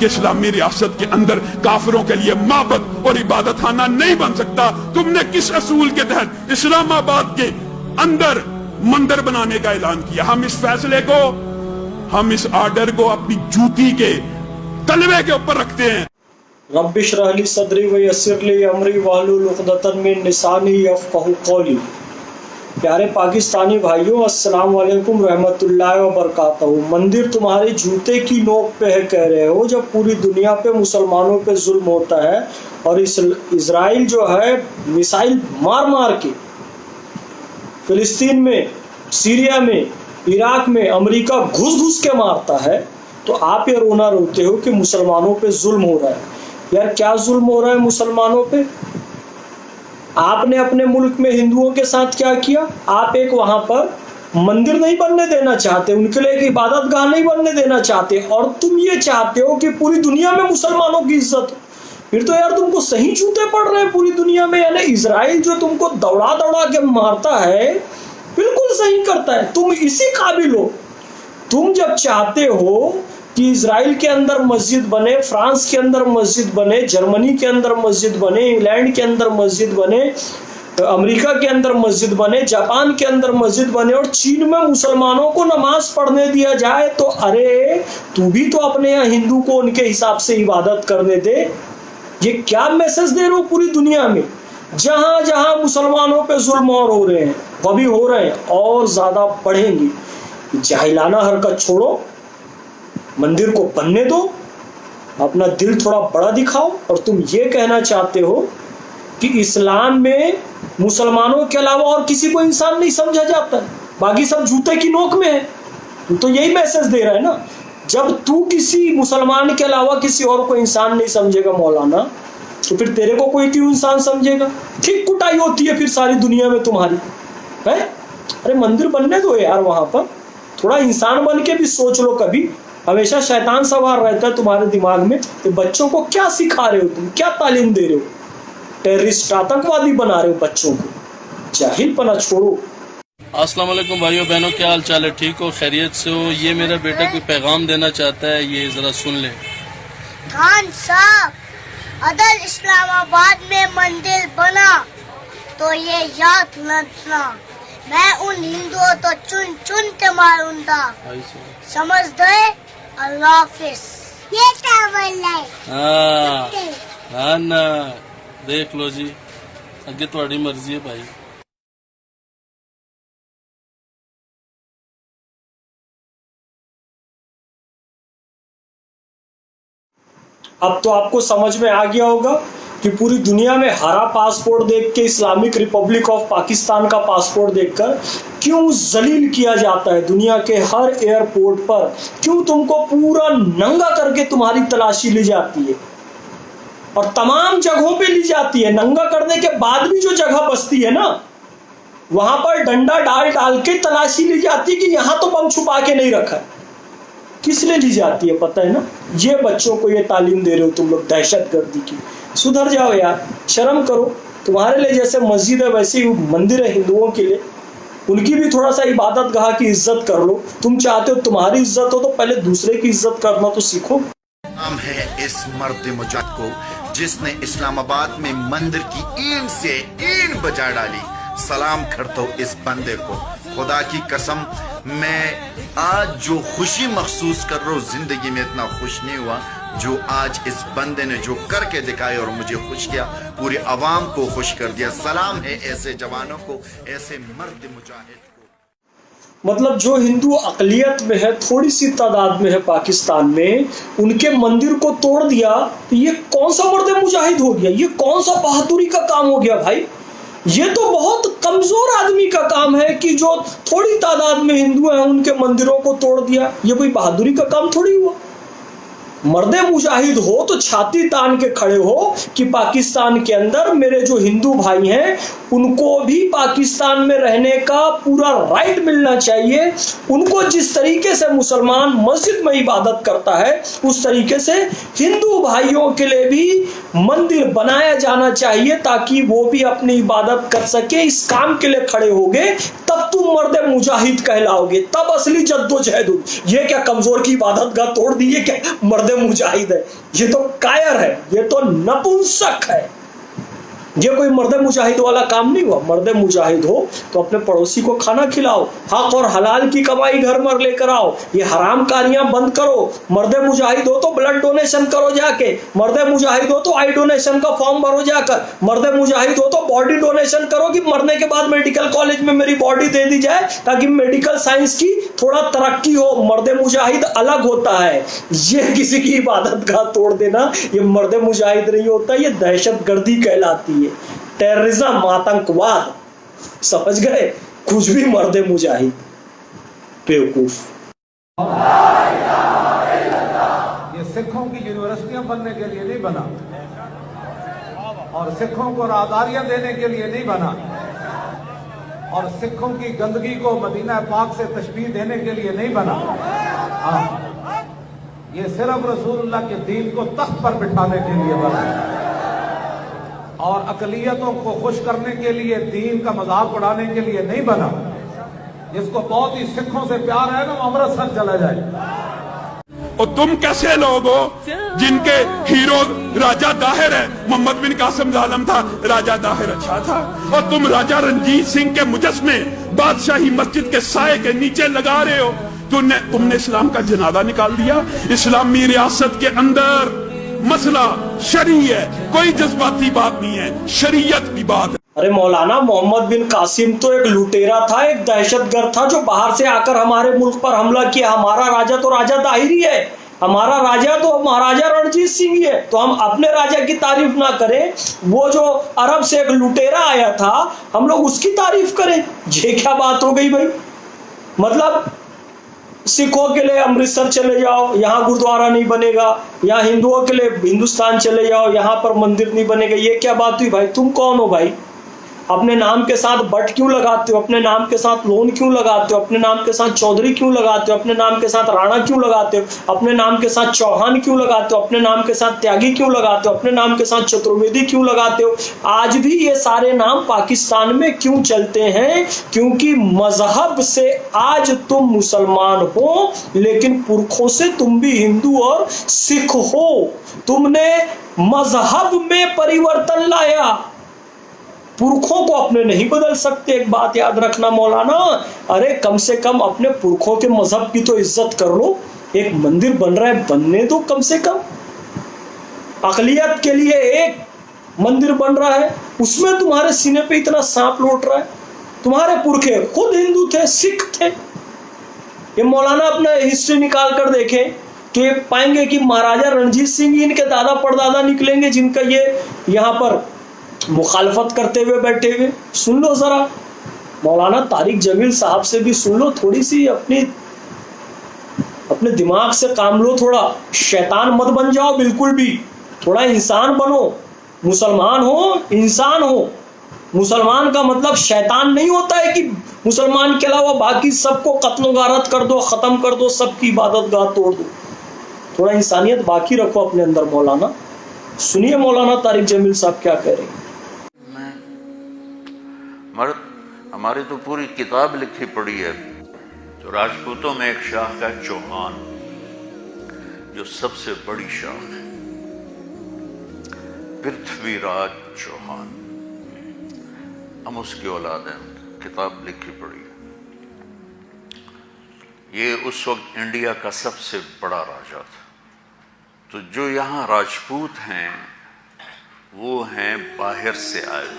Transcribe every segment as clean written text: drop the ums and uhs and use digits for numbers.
कि इस्लामी रियासत के अंदर काफिरों के लिए माबद और इबादत खाना नहीं बन सकता। तुमने किस असूल के तहत इस्लामाबाद के अंदर मंदिर बनाने का ऐलान किया? हम इस फैसले को, हम इस आर्डर को अपनी जूती के तलवे के ऊपर रखते हैं। रब्बि इश्रह ली सदरी व यस्सिर ली अमरी वहलुल उक़दतन मिन लिसानी यफ़क़हू क़ौली। प्यारे पाकिस्तानी भाइयों, अस्सलाम वालेकुम रहमतुल्लाहि व बरकातहू। मंदिर तुम्हारे जूते की नोक पे है कह रहे हो, जब पूरी दुनिया पे मुसलमानों पे जुल्म होता है और इजराइल जो है मिसाइल मार मार के फिलिस्तीन में, सीरिया में, इराक में अमेरिका घुस घुस के मारता है, तो आप ये रोना रोते हो कि मुसलमानों पे जुल्म हो रहा है। यार क्या जुल्म हो रहा है मुसलमानों पे? आपने अपने मुल्क में हिंदुओं के साथ क्या किया? आप एक वहां पर मंदिर नहीं बनने देना चाहते, उनके लिए एक इबादत गाह नहीं बनने देना चाहते, और तुम ये चाहते हो कि पूरी दुनिया में मुसलमानों की इज्जत हो। फिर तो यार तुमको सही जूते पड़ रहे हैं पूरी दुनिया में। यानी इजराइल जो तुमको दौड़ा दौड़ा के मारता है बिल्कुल सही करता है, तुम इसी काबिल हो। तुम जब चाहते हो कि इजराइल के अंदर मस्जिद बने, फ्रांस के अंदर मस्जिद बने, जर्मनी के अंदर मस्जिद बने, इंग्लैंड के अंदर मस्जिद बने, अमेरिका के अंदर मस्जिद बने, जापान के अंदर मस्जिद बने, और चीन में मुसलमानों को नमाज पढ़ने दिया जाए, तो अरे तू भी तो अपने यहाँ हिंदू को उनके हिसाब से इबादत करने दे। ये क्या मैसेज दे रहे हो पूरी दुनिया में? जहां जहां मुसलमानों पे जुल्म और हो रहे हैं, वो भी हो रहे हैं और ज्यादा बढ़ेंगे। जाहिलाना हरकत छोड़ो, मंदिर को बनने दो, अपना दिल थोड़ा बड़ा दिखाओ। और तुम ये कहना चाहते हो कि इस्लाम में मुसलमानों के अलावा और किसी को इंसान नहीं समझा जाता, बाकी सब जूते की नोक में है। तो यही मैसेज दे रहा है ना, जब तू किसी मुसलमान के अलावा किसी और को इंसान नहीं समझेगा मौलाना, तो फिर तेरे को कोई क्यों इंसान समझेगा? ठीक कुटाई होती है फिर सारी दुनिया में तुम्हारी है। अरे मंदिर बनने दो यार, वहां पर थोड़ा इंसान बन के भी सोच लो कभी। हमेशा शैतान सवार रहता है तुम्हारे दिमाग में। तो बच्चों को क्या सिखा रहे हो तुम? क्या तालीम दे रहे हो? टेररिस्ट, आतंकवादी बना रहे हो बच्चों को। जाहिलपना छोड़ो। अस्सलाम वालेकुम भाइयों बहनों, क्या हाल चाल है? ठीक हो? खैरियत से हो? ये मेरा बेटा कोई पैगाम देना चाहता है, ये जरा सुन ले। खान साहब, अगर इस्लामाबाद में मंदिर बना तो ये याद रखना, मैं उन हिंदुओं तो चुन चुन के मारूंगा, समझ गए? अल्लाह हाफिज। ये क्या बोल रहे? हाँ ना, देख लो जी, अगे तुम्हारी मर्जी है भाई। अब तो आपको समझ में आ गया होगा कि पूरी दुनिया में हरा पासपोर्ट देख के, इस्लामिक रिपब्लिक ऑफ पाकिस्तान का पासपोर्ट देखकर क्यों जलील किया जाता है दुनिया के हर एयरपोर्ट पर। क्यों तुमको पूरा नंगा करके तुम्हारी तलाशी ली जाती है, और तमाम जगहों पे ली जाती है। नंगा करने के बाद भी जो जगह बचती है ना, वहां पर डंडा डाल डाल के तलाशी ली जाती है कि यहां तो बम छुपा के नहीं रखा है। किस लिए ली जाती है पता है ना? ये बच्चों को ये तालीम दे रहे हो तुम लोग दहशतगर्दी की। सुधर जाओ यार, शर्म करो। तुम्हारे लिए जैसे मस्जिद है वैसे ही मंदिर है हिंदुओं के लिए, उनकी भी थोड़ा सा इबादत गाह की इज्जत कर लो। तुम चाहते हो तुम्हारी इज्जत हो तो पहले दूसरे की इज्जत करना तो सीखो। नाम है इस मर्द मुजाहिद को जिसने इस्लामाबाद में मंदिर की ईंट से ईंट बजा डाली। सलाम करता हूँ इस बंदे को। खुदा की कसम, मैं आज जो खुशी महसूस कर रहा हूँ जिंदगी में इतना खुश नहीं हुआ जो आज इस बंदे ने जो करके दिखाया और मुझे खुश किया, पूरी आवाम को खुश कर दिया। सलाम है ऐसे जवानों को, ऐसे मर्द मुजाहिद को। मतलब जो हिंदू अकलियत में है, थोड़ी सी तादाद में है पाकिस्तान में, उनके मंदिर को तोड़ दिया, तो ये कौन सा मर्द मुजाहिद हो गया? ये कौन सा बहादुरी का काम हो गया भाई? ये तो बहुत कमजोर आदमी का काम है कि जो थोड़ी तादाद में हिंदू हैं उनके मंदिरों को तोड़ दिया। ये कोई बहादुरी का काम थोड़ी हुआ। मर्दे मुजाहिद हो तो छाती तान के खड़े हो कि पाकिस्तान के अंदर मेरे जो हिंदू भाई हैं उनको भी पाकिस्तान में रहने का पूरा राइट मिलना चाहिए। उनको जिस तरीके से मुसलमान मस्जिद में इबादत करता है उस तरीके से हिंदू भाइयों के लिए भी मंदिर बनाया जाना चाहिए ताकि वो भी अपनी इबादत कर सके। इस काम के लिए खड़े होगे तब तुम मर्दे मुजाहिद कहलाओगे, तब असली जद्दोजहद। ये क्या कमजोर की इबादत गाह तोड़ दी? ये क्या मर्दे मर्द मुजाहिद है, ये तो कायर है, ये तो नपुंसक है। ये कोई मर्द मुजाहिद वाला काम नहीं हुआ। मर्द मुजाहिद हो तो अपने पड़ोसी को खाना खिलाओ, हक और हलाल की कमाई घर में लेकर आओ, ये हराम कारियां बंद करो। मर्द मुजाहिद हो तो ब्लड डोनेशन करो जाके, मर्द मुजाहिद हो तो आई डोनेशन का फॉर्म भरो जाकर, मर्द मुजाहिद हो तो बॉडी डोनेशन करो कि मरने के बाद मेडिकल कॉलेज में मेरी बॉडी दे दी जाए ताकि मेडिकल साइंस की थोड़ा तरक्की हो। मर्द मुजाहिद अलग होता है, ये किसी की इबादत गाह तोड़ देना ये मर्द मुजाहिद नहीं होता, ये दहशतगर्दी कहलाती है, टेररिज्म, आतंकवाद। समझ गए? कुछ भी मर्द मुजाहिद, बेवकूफ। ये सिखों की यूनिवर्सिटियां बनने के लिए नहीं बना और सिखों को राहदारियां देने के लिए नहीं बना और सिखों की गंदगी को मदीना पाक से तशबीह देने के लिए नहीं बना। ये सिर्फ रसूलुल्लाह के दीन को तख्त पर बिठाने के लिए बना और अकलियतों को खुश करने के लिए, दीन का मजाक उड़ाने के लिए नहीं बना। जिसको बहुत ही सिखों से प्यार है ना, वो अमृतसर चला जाए। और तुम कैसे लोग हो जिनके हीरो राजा दाहिर है? मोहम्मद बिन कासिम जालिम था, राजा दाहिर अच्छा था। और तुम राजा रणजीत सिंह के मुजस्मे बादशाही मस्जिद के साए के नीचे लगा रहे हो। तुमने इस्लाम का जनाजा निकाल दिया। इस्लामी रियासत के अंदर मसला शरी है, कोई जज्बाती बात नहीं है, शरीयत की बात है। अरे मौलाना, मोहम्मद बिन कासिम तो एक लुटेरा था, एक दहशतगर्द था जो बाहर से आकर हमारे मुल्क पर हमला किया। हमारा राजा तो राजा दाहिरी है, हमारा राजा तो महाराजा रणजीत सिंह ही है। तो हम अपने राजा की तारीफ ना करें, वो जो अरब से एक लुटेरा आया था हम लोग उसकी तारीफ करें? ये क्या बात हो गई भाई? मतलब सिखों के लिए अमृतसर चले जाओ, यहाँ गुरुद्वारा नहीं बनेगा, यहाँ हिंदुओं के लिए हिंदुस्तान चले जाओ, यहाँ पर मंदिर नहीं बनेगा। ये क्या बात हुई भाई? तुम कौन हो भाई? अपने नाम के साथ बट क्यों लगाते हो? अपने नाम के साथ लोन क्यों लगाते हो? अपने नाम के साथ चौधरी क्यों लगाते हो? अपने नाम के साथ राणा क्यों लगाते हो? अपने नाम के साथ चौहान क्यों लगाते हो? अपने नाम के साथ त्यागी क्यों लगाते हो? अपने नाम के साथ चतुर्वेदी क्यों लगाते हो? आज भी ये सारे नाम पाकिस्तान में क्यों चलते हैं? क्योंकि मजहब से आज तुम मुसलमान हो, लेकिन पुरखों से तुम भी हिंदू और सिख हो। तुमने मजहब में परिवर्तन लाया, पुरखों को अपने नहीं बदल सकते। एक बात याद रखना मौलाना, अरे कम से कम अपने पुरखों के मजहब की तो इज्जत कर लो। एक मंदिर बन रहा है, बनने दो कम से कम। अकलियत के लिए एक मंदिर बन रहा है, उसमें तुम्हारे सीने पे इतना सांप लौट रहा है। तुम्हारे पुरखे खुद हिंदू थे, सिख थे। ये मौलाना अपना हिस्ट्री निकाल कर देखें तो ये पाएंगे कि महाराजा रणजीत सिंह इनके दादा परदादा निकलेंगे जिनका ये यहाँ पर मुखालफत करते हुए बैठे हुए। सुन लो जरा, मौलाना तारिक जमील साहब से भी सुन लो, थोड़ी सी अपने दिमाग से काम लो। थोड़ा शैतान मत बन जाओ बिल्कुल भी, थोड़ा इंसान बनो। मुसलमान हो, इंसान हो। मुसलमान का मतलब शैतान नहीं होता है कि मुसलमान के अलावा बाकी सबको कत्लो गारत कर दो, खत्म कर दो, सबकी इबादत गाह तोड़ दो। थोड़ा इंसानियत बाकी रखो अपने अंदर मौलाना। सुनिए मौलाना तारिक जमील साहब क्या कह रहे हैं। हमारी तो पूरी किताब लिखी पड़ी है। तो राजपूतों में एक शाख है चौहान, जो सबसे बड़ी शाख है, पृथ्वीराज चौहान। हम उसकी औलाद हैं, किताब लिखी पड़ी है। ये उस वक्त इंडिया का सबसे बड़ा राजा था। तो जो यहाँ राजपूत हैं वो हैं बाहर से आए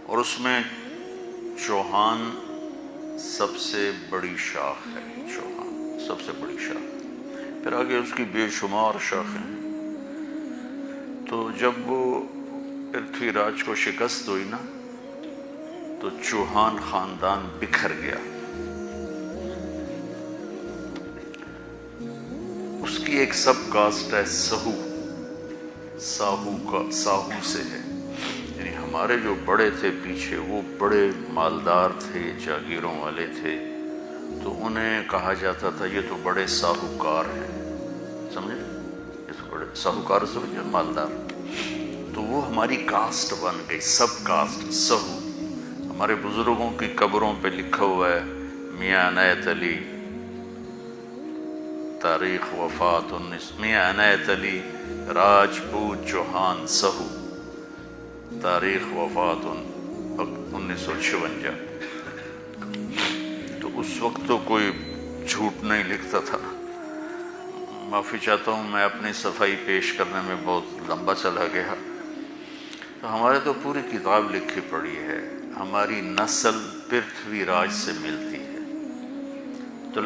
और उसमें चौहान सबसे बड़ी शाख है। चौहान सबसे बड़ी शाख, फिर आगे उसकी बेशुमार शाखें। तो जब वो पृथ्वीराज को शिकस्त हुई ना, तो चौहान खानदान बिखर गया। उसकी एक सब कास्ट है सहू, साहू से है। यानी हमारे जो बड़े थे पीछे, वो बड़े मालदार थे, जागीरों वाले थे, तो उन्हें कहा जाता था ये तो बड़े साहूकार हैं। समझे? ये तो बड़े साहूकार समझे, मालदार। तो वो हमारी कास्ट बन गई, सब कास्ट सहू। हमारे बुजुर्गों की कब्रों पे लिखा हुआ है मियां अनायत अली तारीख वफ़ात 19 मियां अनायत अली राजपूत चौहान सहू, तारीख वफ़ात 1956। तो उस वक्त तो कोई झूठ नहीं लिखता था। माफ़ी चाहता हूँ, मैं अपनी सफाई पेश करने में बहुत लंबा चला गया। तो हमारे तो पूरी किताब लिखी पड़ी है, हमारी नस्ल पृथ्वीराज से मिलती है। तो